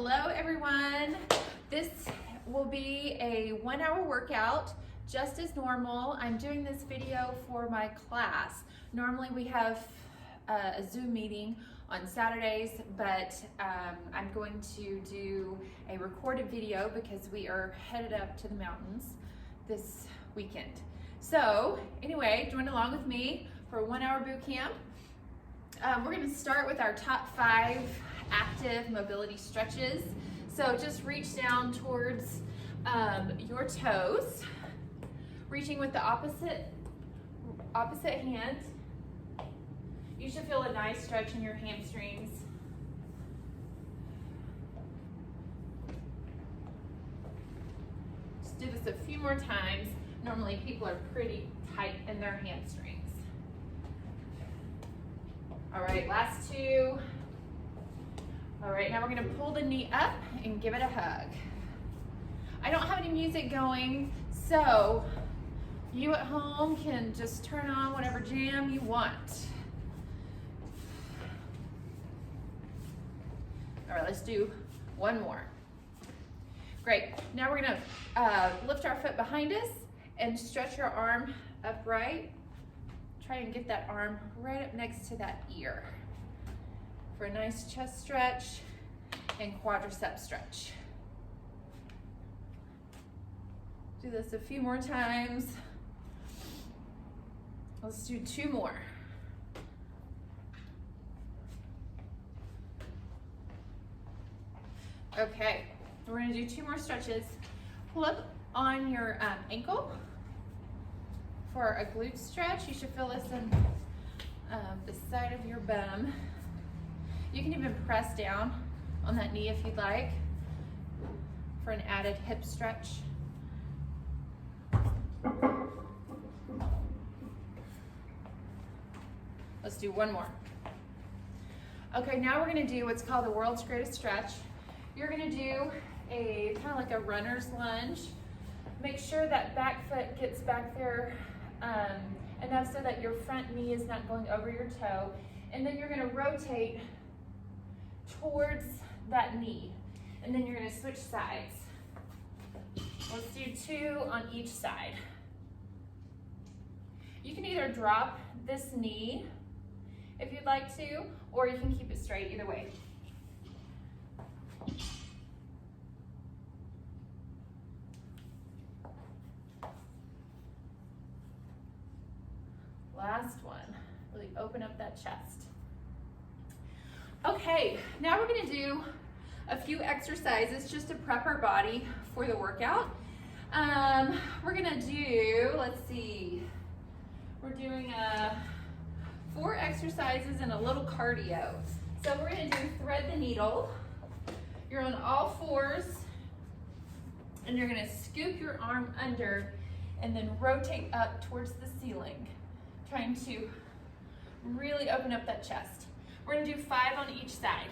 Hello everyone. This will be a 1 hour workout, just as normal. I'm doing this video for my class. Normally we have a Zoom meeting on Saturdays, but I'm going to do a recorded video because we are headed up to the mountains this weekend. So anyway, join along with me for a 1 hour boot camp. We're going to start with our top 5 active mobility stretches. So just reach down towards your toes, reaching with the opposite hand. You should feel a nice stretch in your hamstrings. Just do this a few more times. Normally people are pretty tight in their hamstrings. All right, last 2. All right, now we're gonna pull the knee up and give it a hug. I don't have any music going, so you at home can just turn on whatever jam you want. All right, let's do one more. Great, now we're gonna lift our foot behind us and stretch your arm upright. Try and get that arm right up next to that ear for a nice chest stretch and quadricep stretch. Do this a few more times. Let's do 2 more. Okay, we're gonna do 2 more stretches. Pull up on your ankle for a glute stretch. You should feel this in the side of your bum. You can even press down on that knee if you'd like for an added hip stretch. Let's do 1 more. Okay, now we're gonna do what's called the world's greatest stretch. You're gonna do a kind of like a runner's lunge. Make sure that back foot gets back there enough so that your front knee is not going over your toe. And then you're gonna rotate towards that knee. And then you're gonna switch sides. Let's do 2 on each side. You can either drop this knee if you'd like to, or you can keep it straight, either way. Last one, really open up that chest. Okay, now we're gonna do a few exercises just to prep our body for the workout. We're gonna do, let's see, we're doing 4 exercises and a little cardio. So we're gonna do thread the needle. You're on all 4s, and you're gonna scoop your arm under and then rotate up towards the ceiling, trying to really open up that chest. We're gonna do 5 on each side.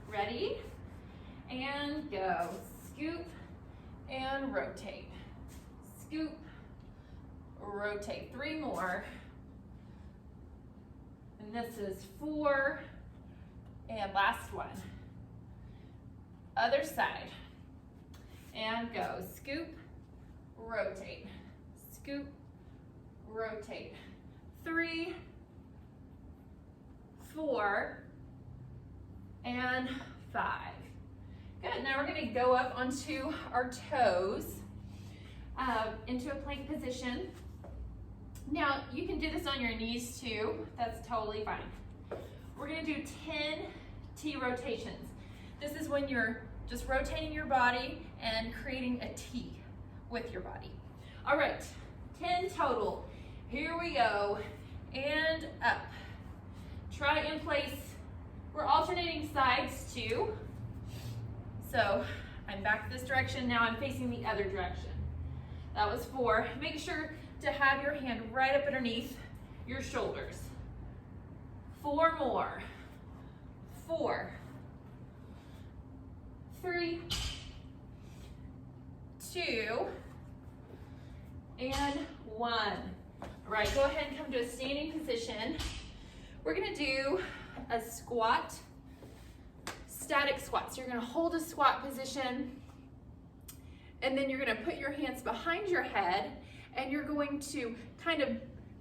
Ready? And go. Scoop and rotate. Scoop, rotate. 3 more. And this is 4. And last one. Other side. And go. Scoop, rotate. Scoop, rotate. 3, 4, and 5. Good, now we're gonna go up onto our toes into a plank position. Now, you can do this on your knees too. That's totally fine. We're gonna do 10 T rotations. This is when you're just rotating your body and creating a T with your body. All right, 10 total. Here we go, and up. Try and place, we're alternating sides too. So I'm back this direction, now I'm facing the other direction. That was 4. Make sure to have your hand right up underneath your shoulders. 4 more. 4, 3, 2, and 1. All right, go ahead and come to a standing position. We're gonna do a squat static squats. You're gonna hold a squat position, and then you're gonna put your hands behind your head, and you're going to kind of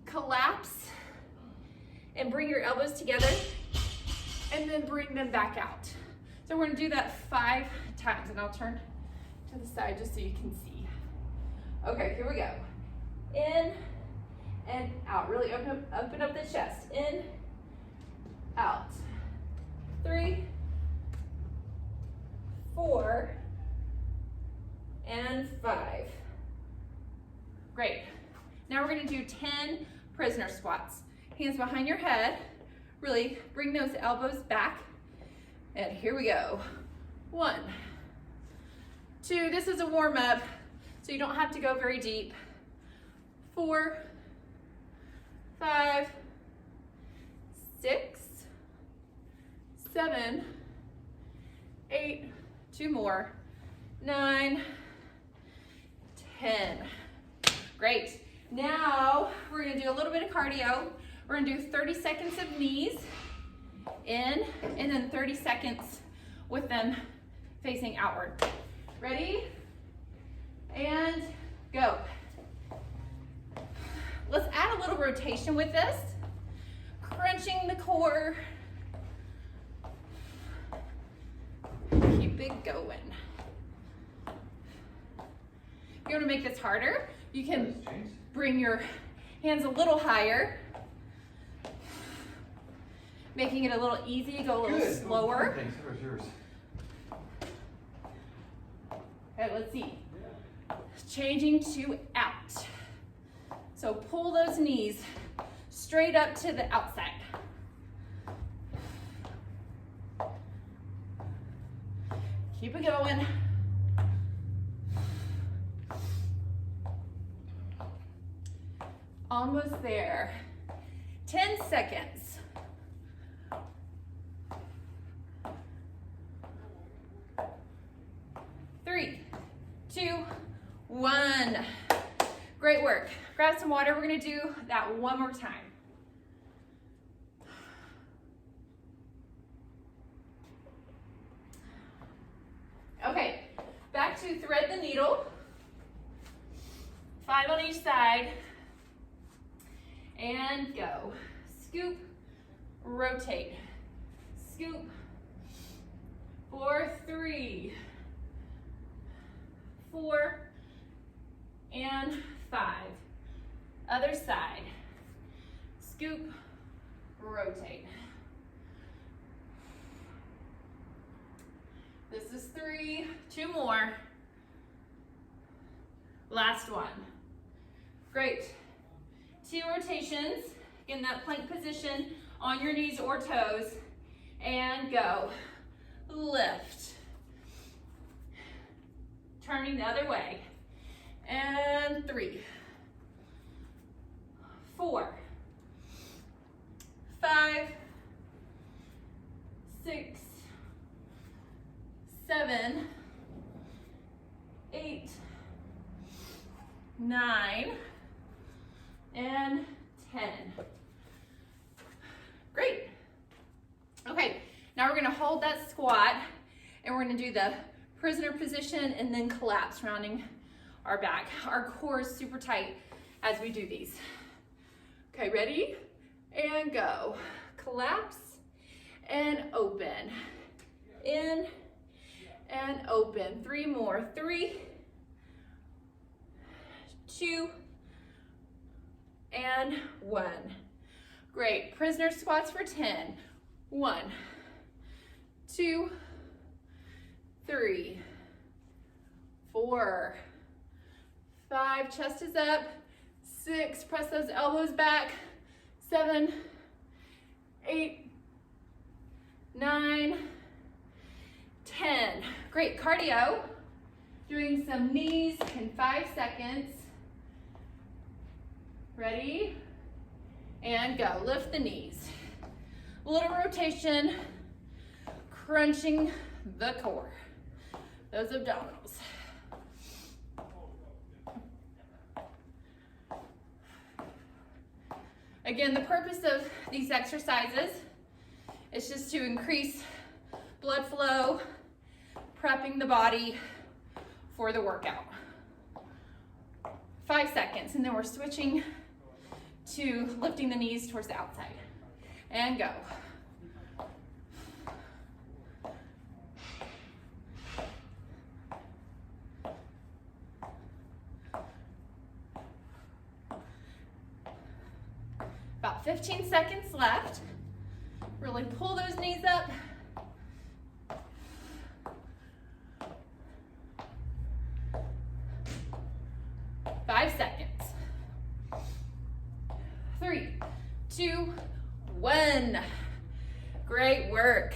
collapse and bring your elbows together, and then bring them back out. So we're gonna do that 5 times, and I'll turn to the side just so you can see. Okay, here we go. In and out. Really open up the chest. In, out. 3, 4, and 5. Great. Now we're gonna do 10 prisoner squats. Hands behind your head. Really bring those elbows back. And here we go. 1, 2, this is a warm up, so you don't have to go very deep. 4, 5, 6, 7, 8, 2 more, 9, 10. Great. Now we're gonna do a little bit of cardio. We're gonna do 30 seconds of knees in, and then 30 seconds with them facing outward. Ready? And go. Let's add a little rotation with this. Crunching the core. Keep it going. If you want to make this harder, you can bring your hands a little higher, making it a little easy, go a little slower. Thanks. Where's yours? Okay, let's see. Changing to out. So pull those knees straight up to the outside. Keep it going. Almost there. 10 seconds. 3, 2, 1. Great work. Grab some water. We're gonna do that one more time. Okay, back to thread the needle. 5 on each side. And go. Scoop, rotate. Scoop. 4, 3, 4, and 5. Other side. Scoop, rotate. This is 3, 2 more. Last one. Great. 2 rotations in that plank position on your knees or toes, and go. Lift. Turning the other way. And 3, 4, 5, 6, 7, 8, 9, and 10. Great. Okay, now we're gonna hold that squat, and we're gonna do the prisoner position and then collapse, rounding our back. Our core is super tight as we do these. Okay, ready? And go. Collapse and open. In and open. 3 more. 3, 2, and 1. Great. Prisoner squats for 10. 1, 2, 3, 4, 5, chest is up. 6, press those elbows back. 7, 8, 9, 10. Great cardio. Doing some knees in 5 seconds. Ready? And go. Lift the knees. A little rotation, crunching the core. Those abdominals. Again, the purpose of these exercises is just to increase blood flow, prepping the body for the workout. 5 seconds, and then we're switching to lifting the knees towards the outside. And go. About 15 seconds left. Really pull those knees up. Five seconds. 3, 2, 1. Great work.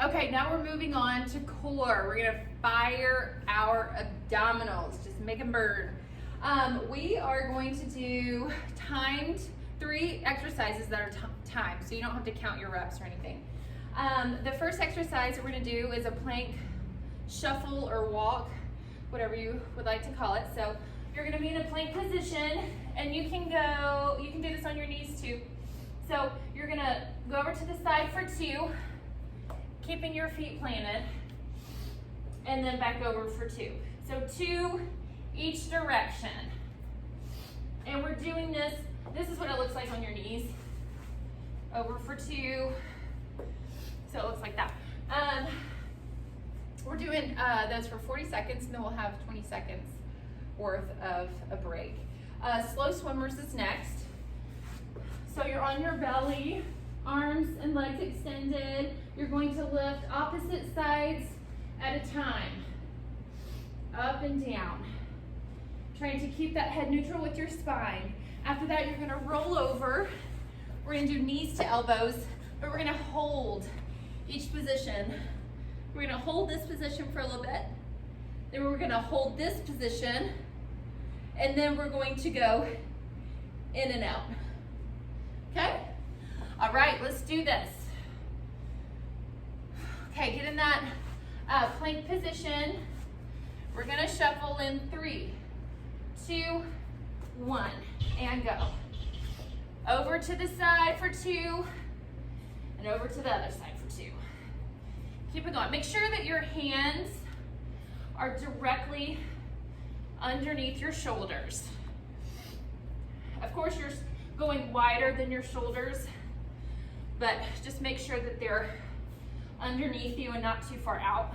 Okay, now we're moving on to core. We're gonna fire our abdominals. Just make them burn. We are going to do timed 3 exercises that are timed, so you don't have to count your reps or anything. The first exercise that we're gonna do is a plank shuffle or walk, whatever you would like to call it. So you're gonna be in a plank position, and you can do this on your knees too. So you're gonna go over to the side for 2, keeping your feet planted, and then back over for 2. So 2 each direction. And we're doing this is what it looks like on your knees. Over for 2. So it looks like that. We're doing those for 40 seconds, and then we'll have 20 seconds worth of a break. Slow swimmers is next. So you're on your belly, arms and legs extended. You're going to lift opposite sides at a time. Up and down. Trying to keep that head neutral with your spine. After that, you're gonna roll over. We're gonna do knees to elbows, but we're gonna hold each position. We're gonna hold this position for a little bit. Then we're gonna hold this position, and then we're going to go in and out. Okay? All right, let's do this. Okay, get in that plank position. We're gonna shuffle in 3, 2, 1, and go. Over to the side for 2, and over to the other side for 2. Keep it going. Make sure that your hands are directly underneath your shoulders. Of course, you're going wider than your shoulders, but just make sure that they're underneath you and not too far out.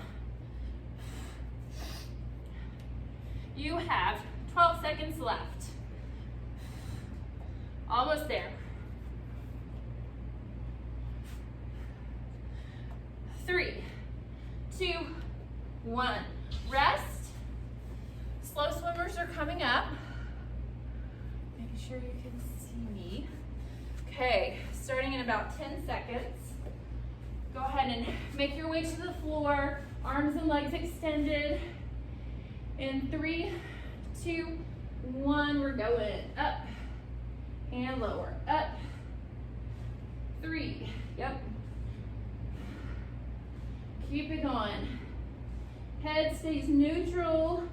You have 12 seconds left. Almost there. 3, 2, 1. Rest. Slow swimmers are coming up. Making sure you can see me. Okay, starting in about 10 seconds. Go ahead and make your way to the floor. Arms and legs extended. In 3, 2, 1, we're going up and lower. Up. 3. Yep. Keep it going. Head stays neutral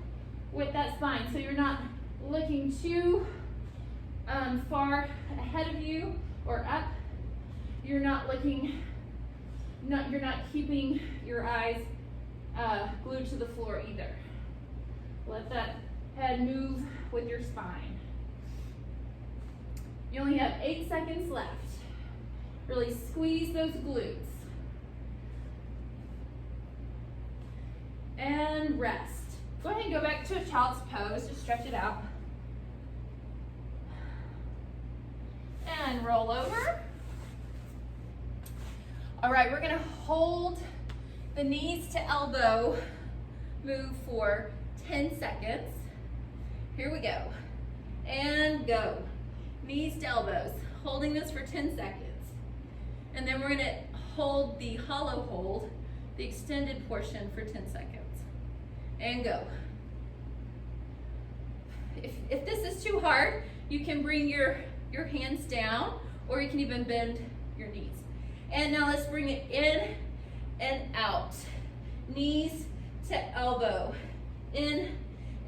with that spine, so you're not looking too far ahead of you or up. You're not looking. You're not keeping your eyes glued to the floor either. Let that head move with your spine. You only have 8 seconds left. Really squeeze those glutes. And rest. Go ahead and go back to a child's pose. Just stretch it out. And roll over. All right, we're gonna hold the knees to elbow move for 10 seconds. Here we go. And go. Knees to elbows. Holding this for 10 seconds. And then we're gonna hold the hollow hold, the extended portion for 10 seconds. And go. If this is too hard, you can bring your hands down, or you can even bend your knees. And now let's bring it in and out. Knees to elbow. In,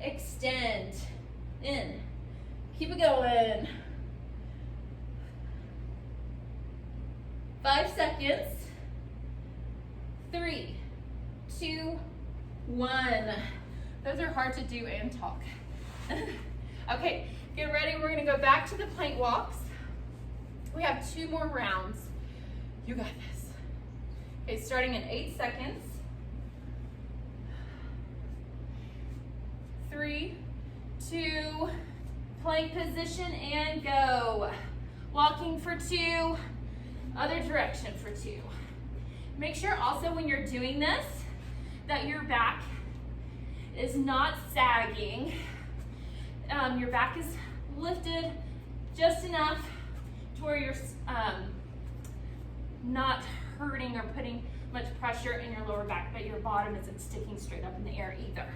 extend, in. Keep it going. 5 seconds. 3, 2, 1. Those are hard to do and talk. Okay, get ready. We're gonna go back to the plank walks. We have 2 more rounds. You got this. Okay, starting in 8 seconds. 3, 2, plank position and go. Walking for 2, other direction for 2. Make sure also when you're doing this that your back is not sagging. Your back is lifted just enough to where you're not hurting or putting much pressure in your lower back, but your bottom isn't sticking straight up in the air either.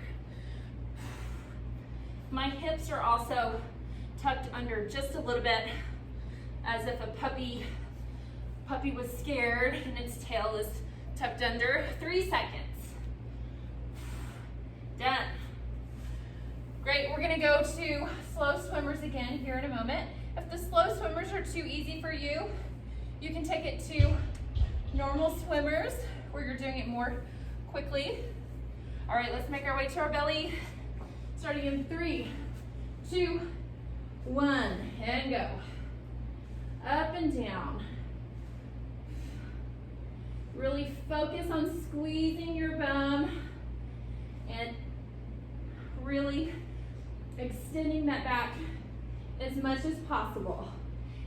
My hips are also tucked under just a little bit, as if a puppy was scared and its tail is tucked under. 3 seconds. Done. Great, we're gonna go to slow swimmers again here in a moment. If the slow swimmers are too easy for you, you can take it to normal swimmers where you're doing it more quickly. All right, let's make our way to our belly. Starting in 3, 2, 1, and go. Up and down. Really focus on squeezing your bum and really extending that back as much as possible.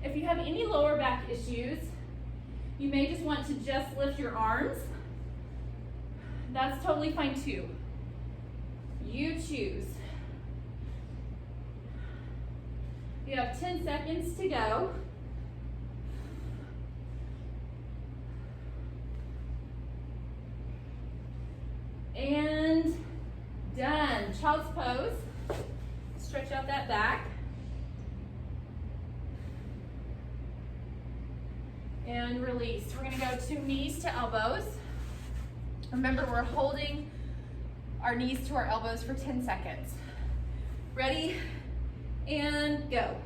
If you have any lower back issues, you may just want to just lift your arms. That's totally fine too. You choose. You have 10 seconds to go. And done. Child's pose. Stretch out that back. And release. We're going to go to knees to elbows. Remember, we're holding our knees to our elbows for 10 seconds. Ready? And go.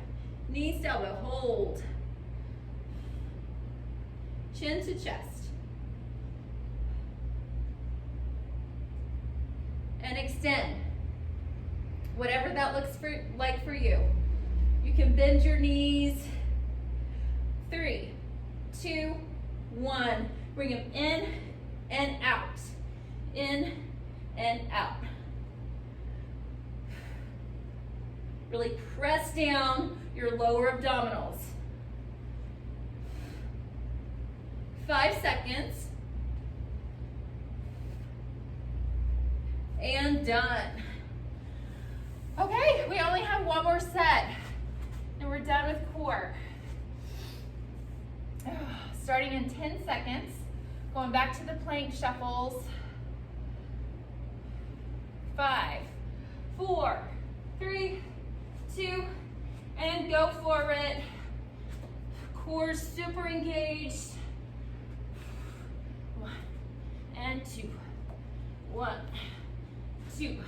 Knees to elbow. Hold. Chin to chest. And extend. Whatever that looks like for you. You can bend your knees. 3, 2, 1. Bring them in and out. In and out. Really press down your lower abdominals. 5 seconds. And done. Okay, we only have 1 more set. And we're done with core. Starting in 10 seconds. Going back to the plank shuffles. 5, 4, 3, 2, and go for it. Core super engaged. 1 and 2. 1, 2.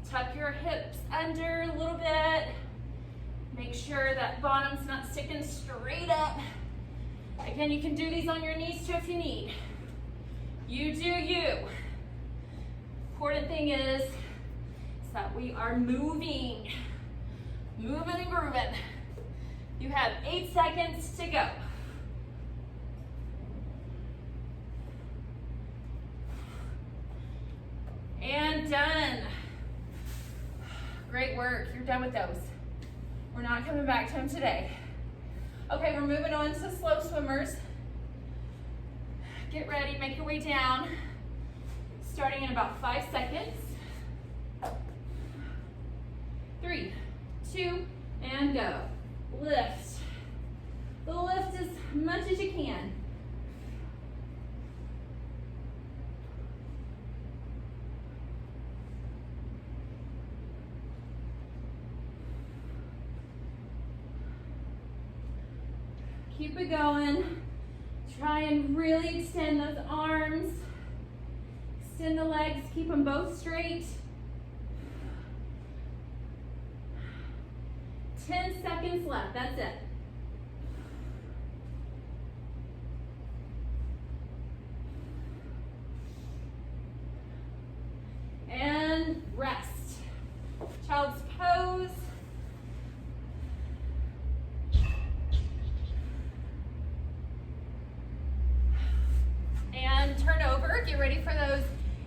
Tuck your hips under a little bit. Make sure that bottom's not sticking straight up. Again, you can do these on your knees too if you need. You do you. Important thing is that we are moving. Moving and grooving. You have 8 seconds to go. And done. Great work. You're done with those. We're not coming back to them today. Okay, we're moving on to slow swimmers. Get ready, make your way down. Starting in about 5 seconds. 3, 2, and go. Lift. Lift as much as you can. Keep it going. Try and really extend those arms. Extend the legs, keep them both straight. 10 seconds left, that's it. Get ready for those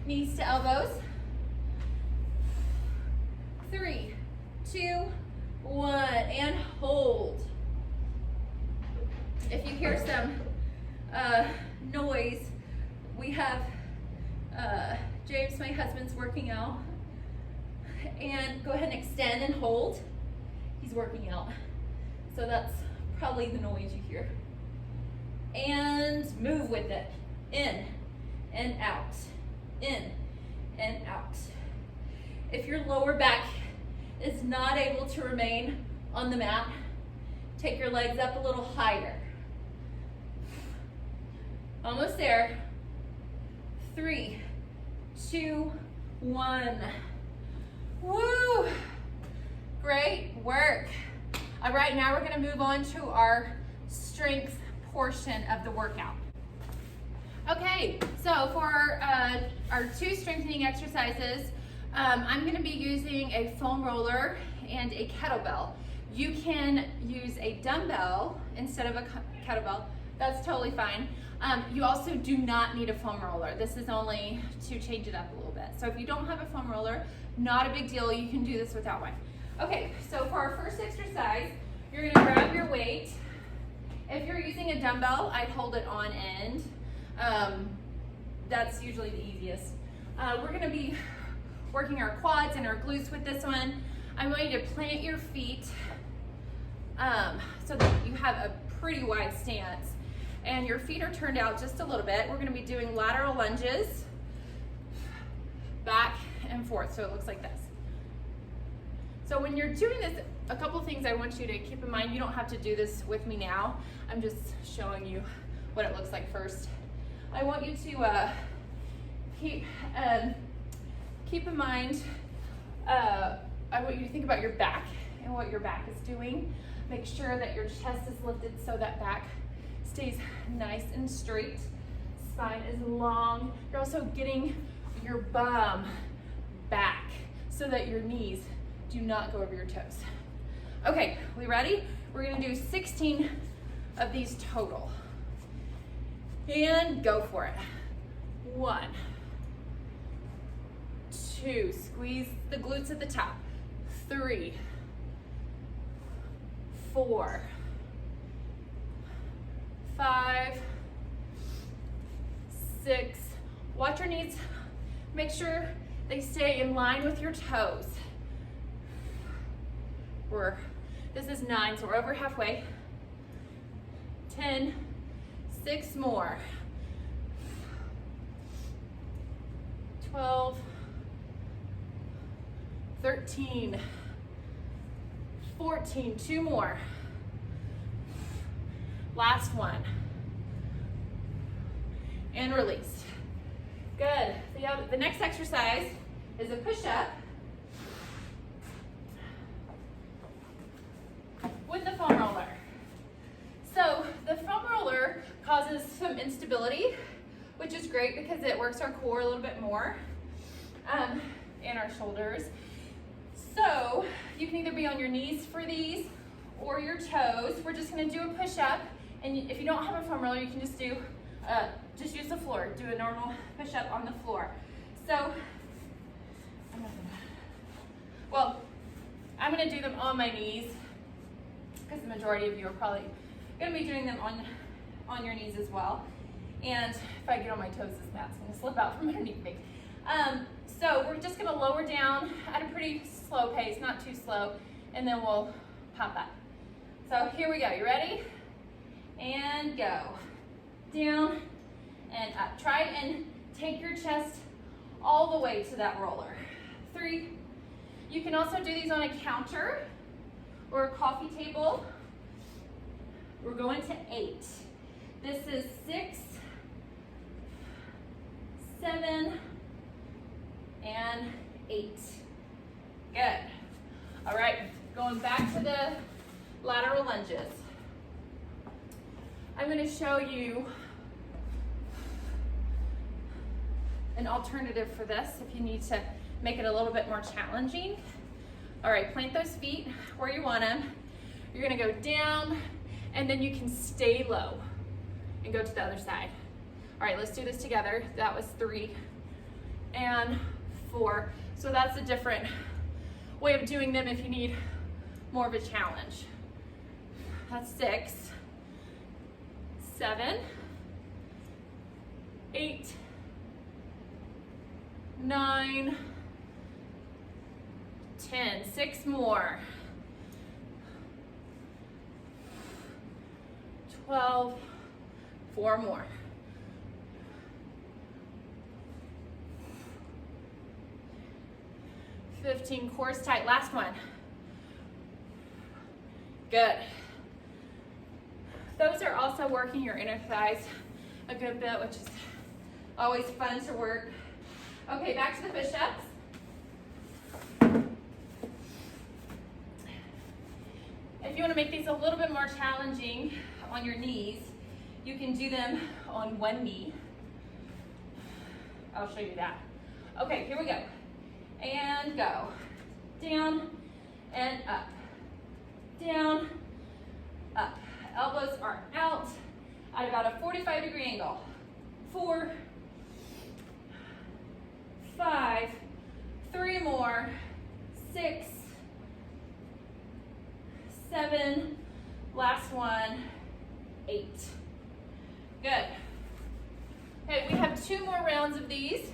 knees to elbows. 3, 2, 1, and hold. If you hear some noise, we have James, my husband's working out. And go ahead and extend and hold. He's working out. So that's probably the noise you hear. And move with it. In and out. In and out. If your lower back is not able to remain on the mat, take your legs up a little higher. Almost there. 3, 2, 1. Woo! Great work. All right, now we're gonna move on to our strength portion of the workout. Okay, so for our 2 strengthening exercises, I'm gonna be using a foam roller and a kettlebell. You can use a dumbbell instead of a kettlebell. That's totally fine. You also do not need a foam roller. This is only to change it up a little bit. So if you don't have a foam roller, not a big deal. You can do this without one. Okay, so for our first exercise, you're gonna grab your weight. If you're using a dumbbell, I'd hold it on end. That's usually the easiest. We're gonna be working our quads and our glutes with this one. I want you to plant your feet so that you have a pretty wide stance. And your feet are turned out just a little bit. We're gonna be doing lateral lunges, back and forth, so it looks like this. So when you're doing this, a couple things I want you to keep in mind. You don't have to do this with me now. I'm just showing you what it looks like first. I want you to keep in mind, I want you to think about your back and what your back is doing. Make sure that your chest is lifted so that back stays nice and straight. Spine is long. You're also getting your bum back so that your knees do not go over your toes. Okay, we ready? We're gonna do 16 of these total. And go for it. 1, 2, squeeze the glutes at the top. 3, 4, 5, 6. Watch your knees. Make sure they stay in line with your toes. This is 9, so we're over halfway. 10, 6 more. 12, 13, 14, 2 more. Last one. And release. Good. The next exercise is a push-up with the foam roller. So the foam roller causes some instability, which is great because it works our core a little bit more and our shoulders. So you can either be on your knees for these or your toes. We're just going to do a push-up, and if you don't have a foam roller, you can just do just use the floor. Do a normal push-up on the floor. So I'm going to do them on my knees because the majority of you are probably going to be doing them on your knees as well. And if I get on my toes, this mat's going to slip out from underneath me. So we're just going to lower down at a pretty slow pace, not too slow, and then we'll pop up. So here we go. You ready? And go. Down and up. Try and take your chest all the way to that roller. 3. You can also do these on a counter or a coffee table. We're going to 8. This is 6, 7, and 8. Good. All right, going back to the lateral lunges. I'm going to show you an alternative for this if you need to make it a little bit more challenging. All right, plant those feet where you want them. You're going to go down, and then you can stay low and go to the other side. All right, let's do this together. That was 3 and 4. So that's a different way of doing them if you need more of a challenge. That's 6, 7, 8, 9, 10. 6 more. 12, 4 more. 15, core's tight. Last one. Good. Those are also working your inner thighs a good bit, which is always fun to work. Okay, back to the push-ups. If you want to make these a little bit more challenging on your knees, you can do them on one knee. I'll show you that. Okay, here we go. And go. Down and up. Down, up. Elbows are out at about a 45-degree angle. 4, 5, 3 more, 6, 7, last one, 8. Good. Okay, we have 2 more rounds of these.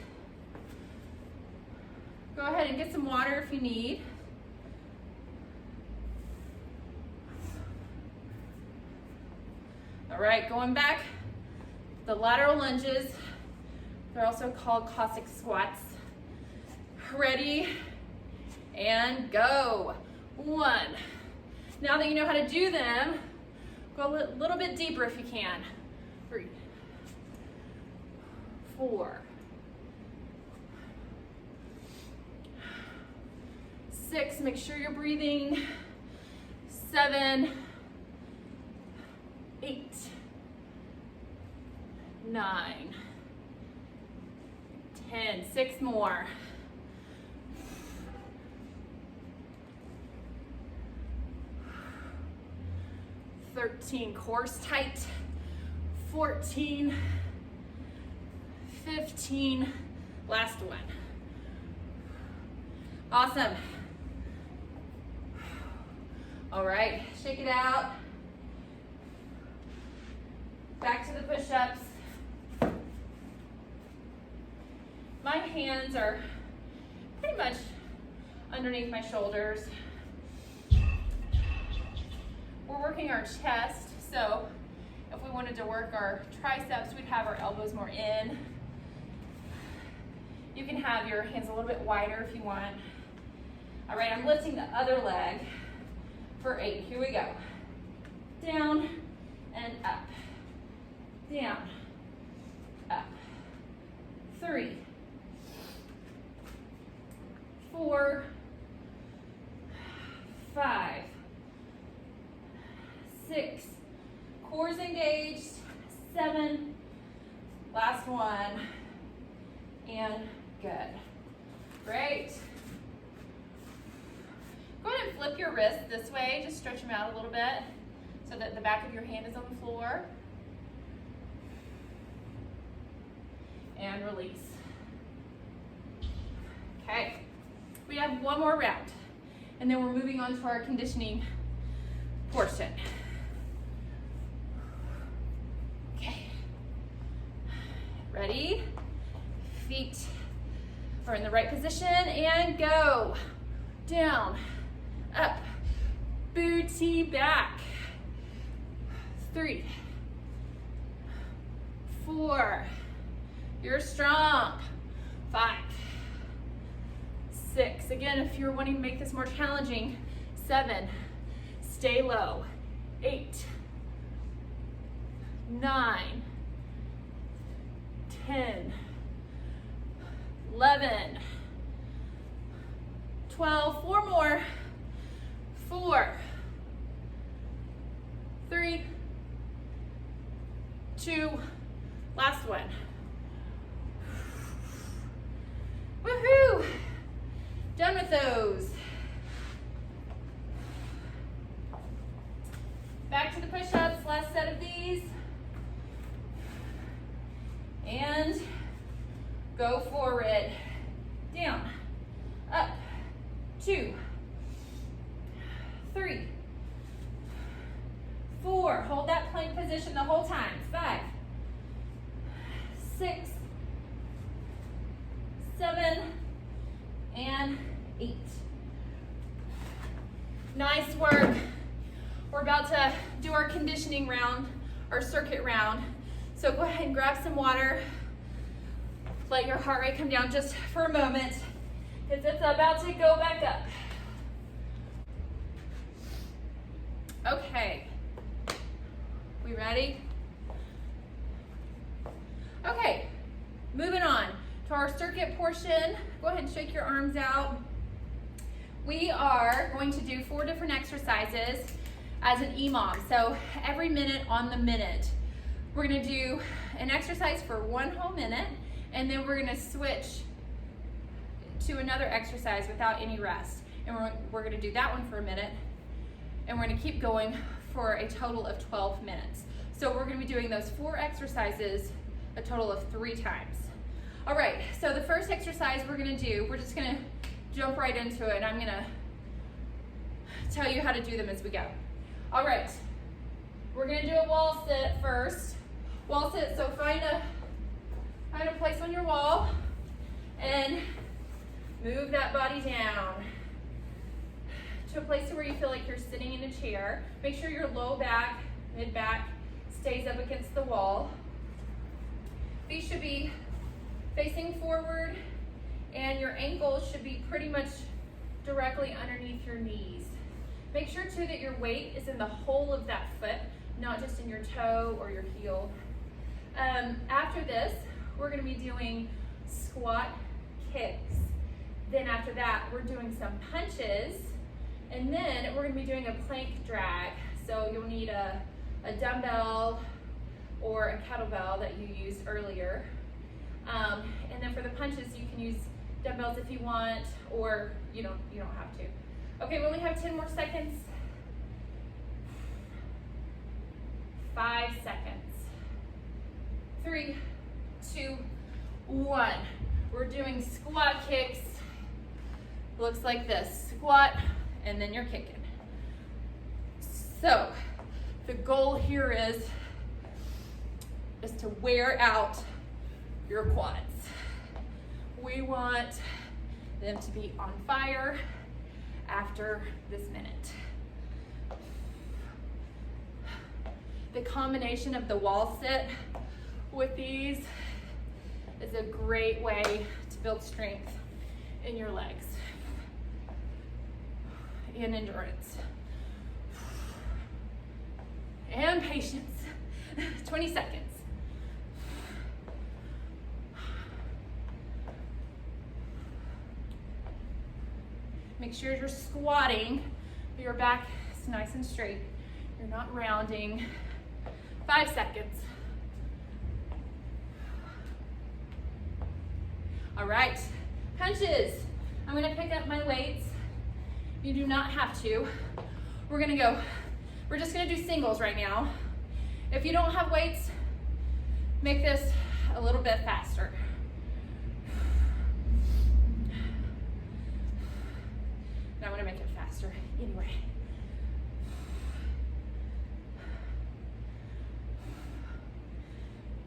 Go ahead and get some water if you need. All right, going back, the lateral lunges. They're also called Cossack squats. Ready, and go. 1. Now that you know how to do them, go a little bit deeper if you can. 3, 4, 6, make sure you're breathing. 7, 8, 9, 10, 6 more. 13, core's tight. 14, 15, last one. Awesome. All right, shake it out. Back to the push-ups. My hands are pretty much underneath my shoulders. We're working our chest, so if we wanted to work our triceps, we'd have our elbows more in. You can have your hands a little bit wider if you want. All right, I'm lifting the other leg for 8. Here we go. Down and up. Down, up. 3, 4, 5, 6, core's engaged. 7, last one, and good. Great. Go ahead and flip your wrists this way. Just stretch them out a little bit so that the back of your hand is on the floor. And release. Okay, we have 1 more round, and then we're moving on to our conditioning portion. Okay, ready? Feet are in the right position, and go. Down, up, booty back. 3, 4, you're strong. 5, 6. Again, if you're wanting to make this more challenging, 7, stay low. 8, 9, 10, 11, 12, 4 more. 4, 3, 2, last one. Woohoo! Done with those. Back to the push-ups, last set of these. And go forward, down, up, 2, 3, 4, hold that plank position the whole time, 5, 6, 7, and 8. Nice work. We're about to do our conditioning round, our circuit round. So go ahead and grab some water. Let your heart rate come down just for a moment, because it's about to go back up. Okay, we ready? Okay, moving on to our circuit portion. Go ahead and shake your arms out. We are going to do 4 different exercises as an EMOM. So every minute on the minute. We're gonna do an exercise for 1 whole minute, and then we're gonna switch to another exercise without any rest. And we're gonna do that one for a minute, and we're gonna keep going for a total of 12 minutes. So we're gonna be doing those 4 exercises a total of 3 times. All right, so the first exercise we're gonna do, we're just gonna jump right into it, and I'm gonna tell you how to do them as we go. All right, we're gonna do a wall sit first. Wall sit, so find a place on your wall and move that body down to a place where you feel like you're sitting in a chair. Make sure your low back, mid back stays up against the wall. Feet should be facing forward, and your ankles should be pretty much directly underneath your knees. Make sure too that your weight is in the whole of that foot, not just in your toe or your heel. After this, we're gonna be doing squat kicks. Then after that, we're doing some punches, and then we're gonna be doing a plank drag. So you'll need a dumbbell or a kettlebell that you used earlier. And then for the punches, you can use dumbbells if you want, or you don't have to. Okay, we only have 10 more seconds. 5 seconds. 3, 2, 1. We're doing squat kicks. Looks like this. Squat, and then you're kicking. So, the goal here is to wear out your quads. We want them to be on fire after this minute. The combination of the wall sit with these is a great way to build strength in your legs and endurance. And patience. 20 seconds. Make sure you're squatting, your back is nice and straight. You're not rounding. 5 seconds. All right, punches. I'm gonna pick up my weights. You do not have to. We're just gonna do singles right now. If you don't have weights, make this a little bit faster. And I'm gonna make it faster anyway.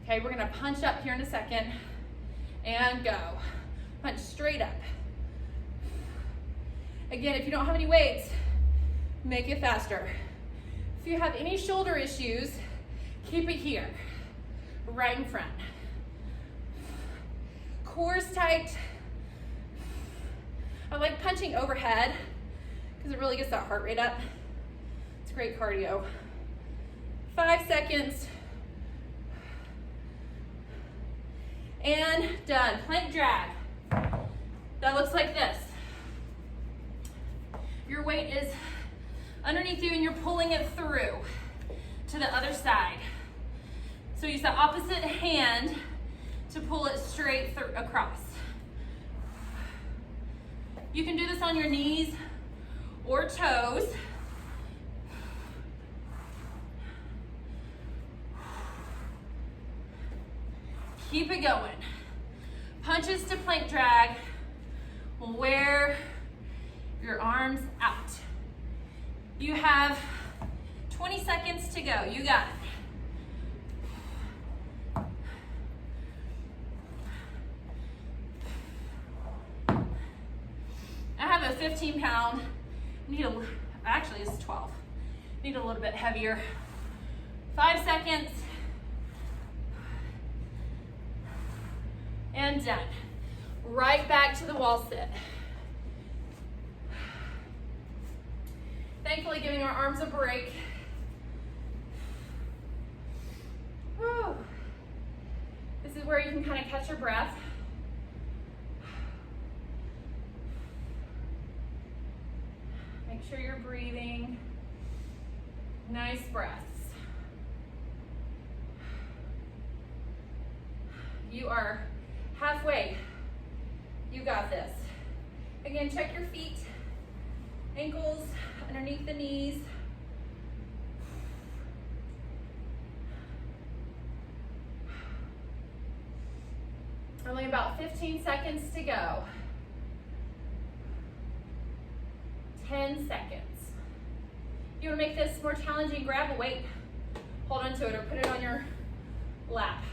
Okay, we're gonna punch up here in a second and go. Punch straight up. Again, if you don't have any weights, make it faster. If you have any shoulder issues, keep it here, right in front. Core is tight. I like punching overhead because it really gets that heart rate up. It's great cardio. 5 seconds. And done. Plank drag. That looks like this. Your weight is underneath you and you're pulling it through to the other side. So use the opposite hand to pull it straight across. You can do this on your knees or toes. Keep it going. Punches to plank drag will wear your arms out. You have 20 seconds to go. You got it. I have a 15-pound, actually it's 12. Need a little bit heavier. 5 seconds. And done. Right back to the wall sit. Thankfully giving our arms a break. Whew. This is where you can kind of catch your breath. Make sure you're breathing. Nice breaths. You are halfway. You got this. Again, check your feet, ankles underneath the knees. Only about 15 seconds to go. 10 seconds. You want to make this more challenging, grab a weight, hold on to it or put it on your lap.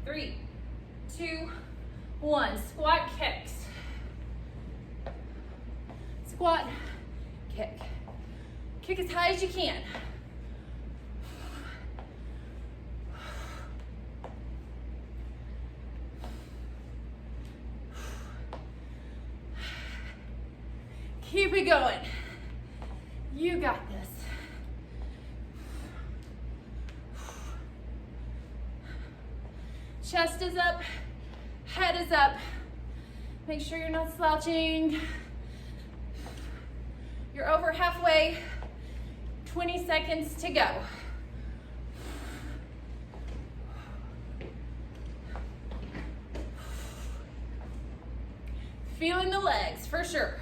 3, 2, 1. Squat kicks. Squat, kick. Kick as high as you can. Keep it going. You got this. Chest is up, head is up. Make sure you're not slouching. You're over halfway. 20 seconds to go. Feeling the legs for sure.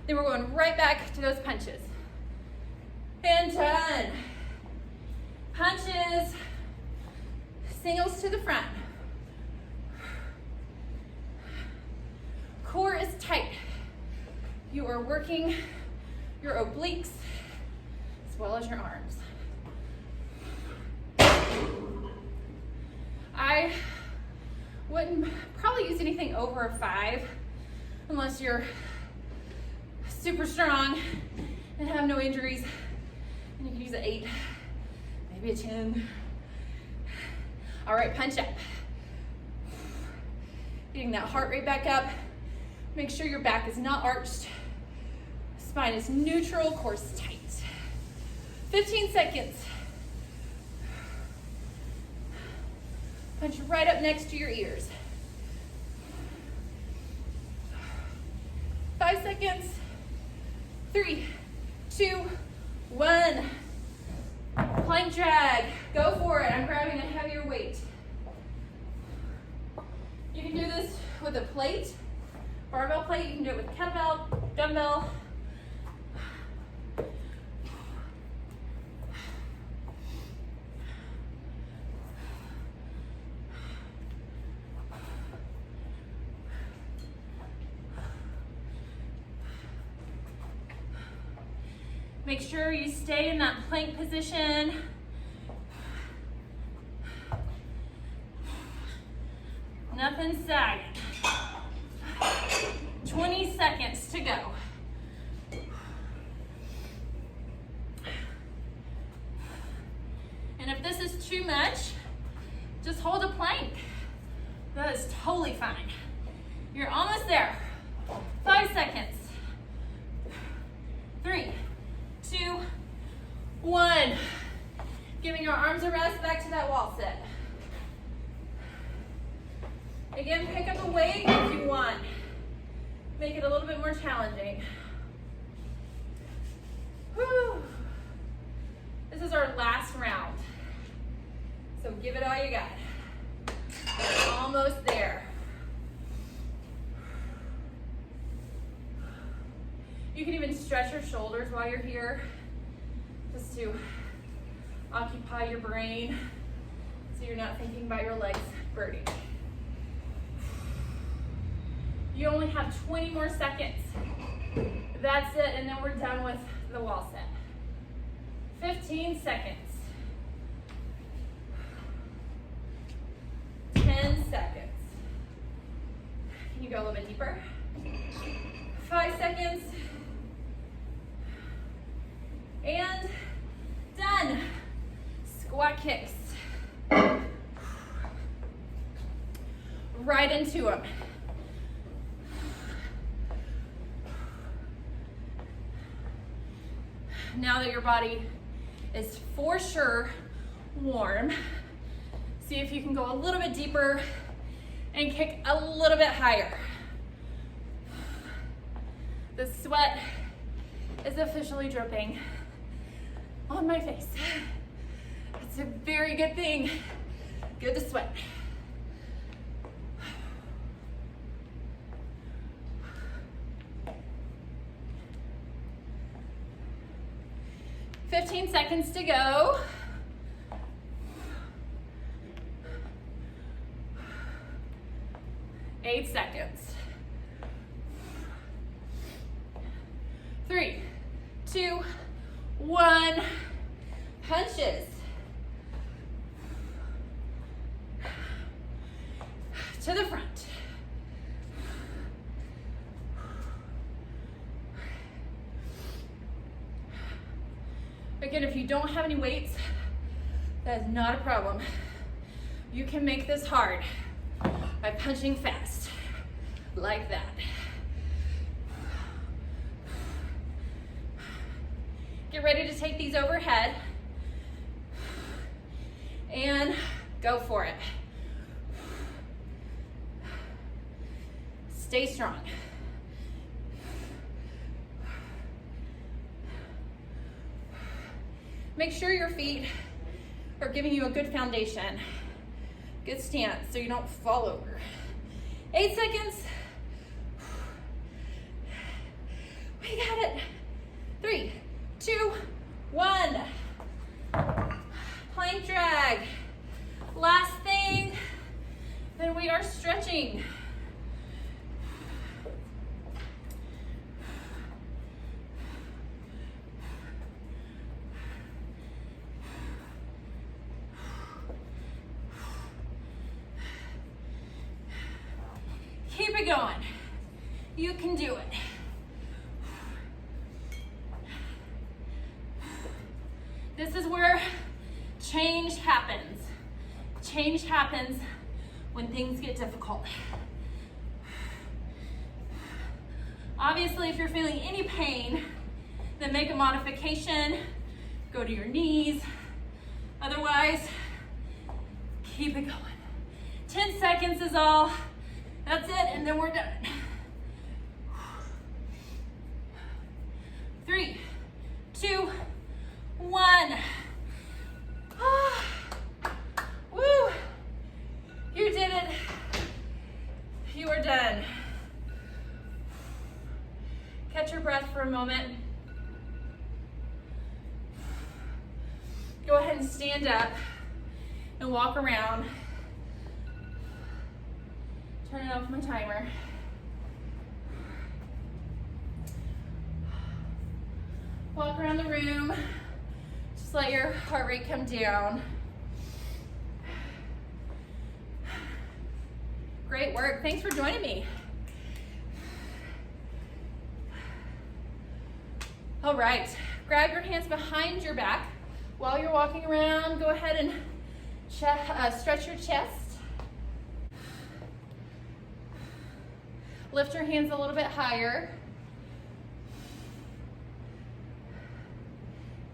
Then we're going right back to those punches. And done. Punches, singles to the front. Core is tight. You are working your obliques as well as your arms. I wouldn't probably use anything over a 5 unless you're super strong and have no injuries. And you can use an 8, maybe a 10. All right, punch up. Getting that heart rate back up. Make sure your back is not arched. Spine is neutral, core is tight. 15 seconds. Punch right up next to your ears. 5 seconds. 3, 2, 1. Plank drag. Go for it. I'm grabbing a heavier weight. You can do this with a plate, barbell plate. You can do it with kettlebell, dumbbell. Make sure you stay in that plank position. Nothing sagging. 20 seconds to go. And if this is too much, just hold a plank. That is totally fine. You're almost there. 5 seconds. 3, 2, 1. Giving your arms a rest, back to that wall sit. Again, pick up a weight if you want. Make it a little bit more challenging. Whew. This is our last round. So give it all you got. We're almost there. You can even stretch your shoulders while you're here, just to occupy your brain so you're not thinking about your legs burning. You only have 20 more seconds. That's it, and then we're done with the wall set. 15 seconds. 10 seconds. Can you go a little bit deeper? 5 seconds. And done. Squat kicks. Right into them. Now that your body is for sure warm, see if you can go a little bit deeper and kick a little bit higher. The sweat is officially dripping on my face. It's a very good thing. Good to sweat. $15 seconds to go. Eight seconds. 3, 2, 1. Punches. To the front. Again, if you don't have any weights, that is not a problem. You can make this hard by punching fast, like that. Get ready to take these overhead and go for it. Stay strong. Make sure your feet are giving you a good foundation, good stance, so you don't fall over. 8 seconds. We got it. 3, 2, 1. Plank drag. Last thing, then we are stretching. Keep it going. You can do it. This is where change happens. Change happens when things get difficult. Obviously, if you're feeling any pain, then make a modification. Go to your knees. Otherwise, keep it going. 10 seconds is all. That's it, and then we're done. 3, 2, 1. Ah. Woo! You did it. You are done. Catch your breath for a moment. Go ahead and stand up and walk around. Turn it off my timer. Walk around the room. Just let your heart rate come down. Great work. Thanks for joining me. All right. Grab your hands behind your back. While you're walking around, go ahead and stretch your chest. Lift your hands a little bit higher.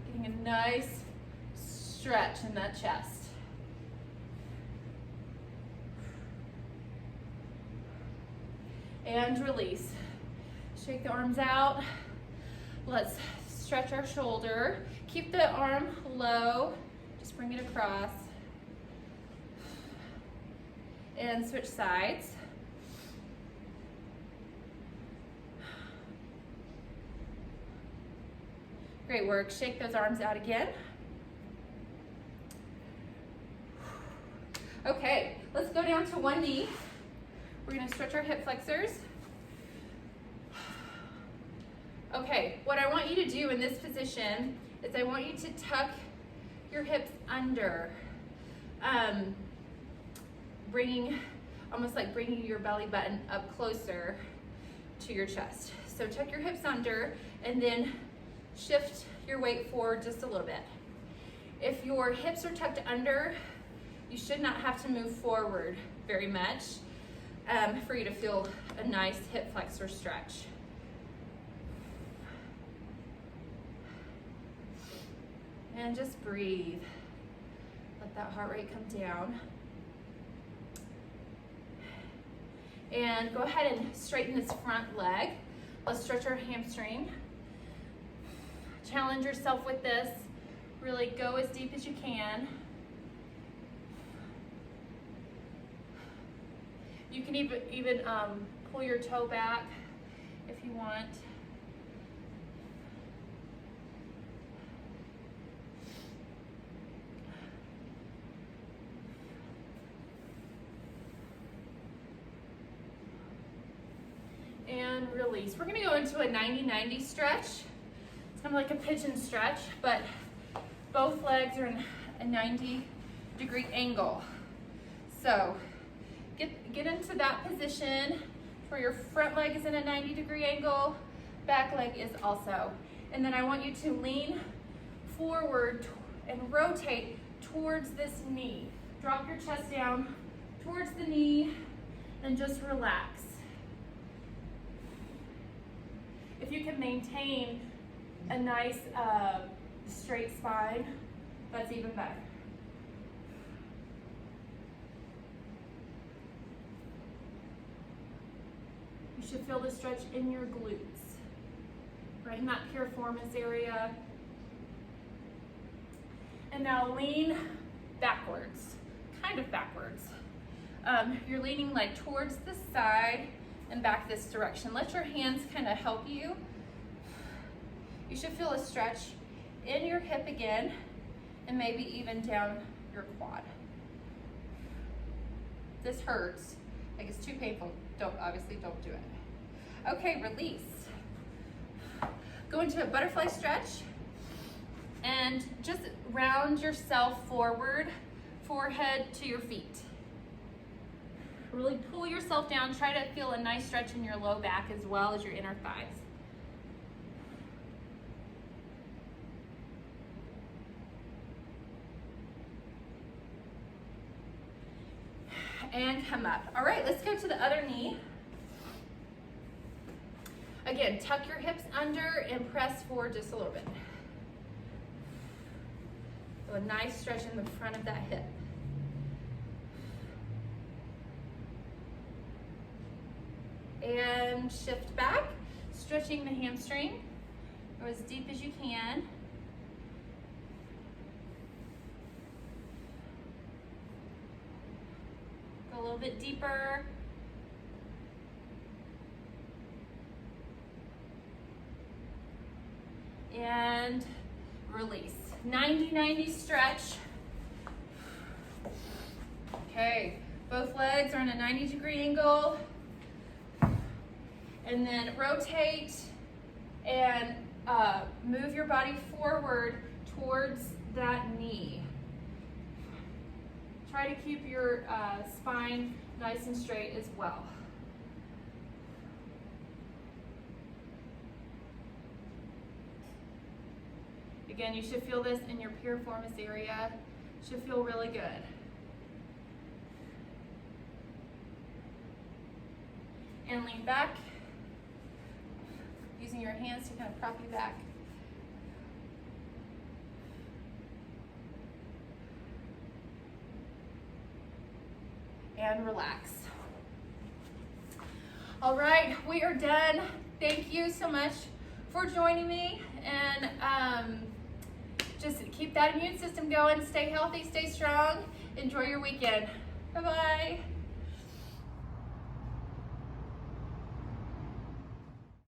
Getting a nice stretch in that chest. And release. Shake the arms out. Let's stretch our shoulder. Keep the arm low. Just bring it across. And switch sides. Great work. Shake those arms out again. Okay, let's go down to one knee. We're gonna stretch our hip flexors. Okay, what I want you to do in this position is I want you to tuck your hips under, almost like bringing your belly button up closer to your chest. So tuck your hips under and then shift your weight forward just a little bit. If your hips are tucked under, you should not have to move forward very much for you to feel a nice hip flexor stretch. And just breathe. Let that heart rate come down. And go ahead and straighten this front leg. Let's stretch our hamstring. Challenge yourself with this. Really go as deep as you can. You can even pull your toe back if you want. And release. We're gonna go into a 90-90 stretch. It's kind of like a pigeon stretch, but both legs are in a 90-degree angle. So get into that position where your front leg is in a 90-degree angle, back leg is also. And then I want you to lean forward and rotate towards this knee. Drop your chest down towards the knee and just relax. If you can maintain a nice straight spine, that's even better. You should feel the stretch in your glutes, right in that piriformis area. And now lean backwards, kind of backwards. You're leaning like towards the side and back this direction. Let your hands kind of help you. You should feel a stretch in your hip again and maybe even down your quad. This hurts, like it's too painful, obviously don't do it. Okay, release. Go into a butterfly stretch and just round yourself forward, forehead to your feet. Really pull yourself down. Try to feel a nice stretch in your low back as well as your inner thighs. And come up. All right, let's go to the other knee. Again, tuck your hips under and press forward just a little bit. So a nice stretch in the front of that hip. And shift back, stretching the hamstring. Go as deep as you can. Go a little bit deeper. And release. 90-90 stretch. Okay, both legs are in a 90-degree angle. And then rotate and move your body forward towards that knee. Try to keep your spine nice and straight as well. Again, you should feel this in your piriformis area. Should feel really good. And lean back. Using your hands to kind of prop you back. And relax. All right, we are done. Thank you so much for joining me, and just keep that immune system going. Stay healthy, stay strong. Enjoy your weekend. Bye-bye.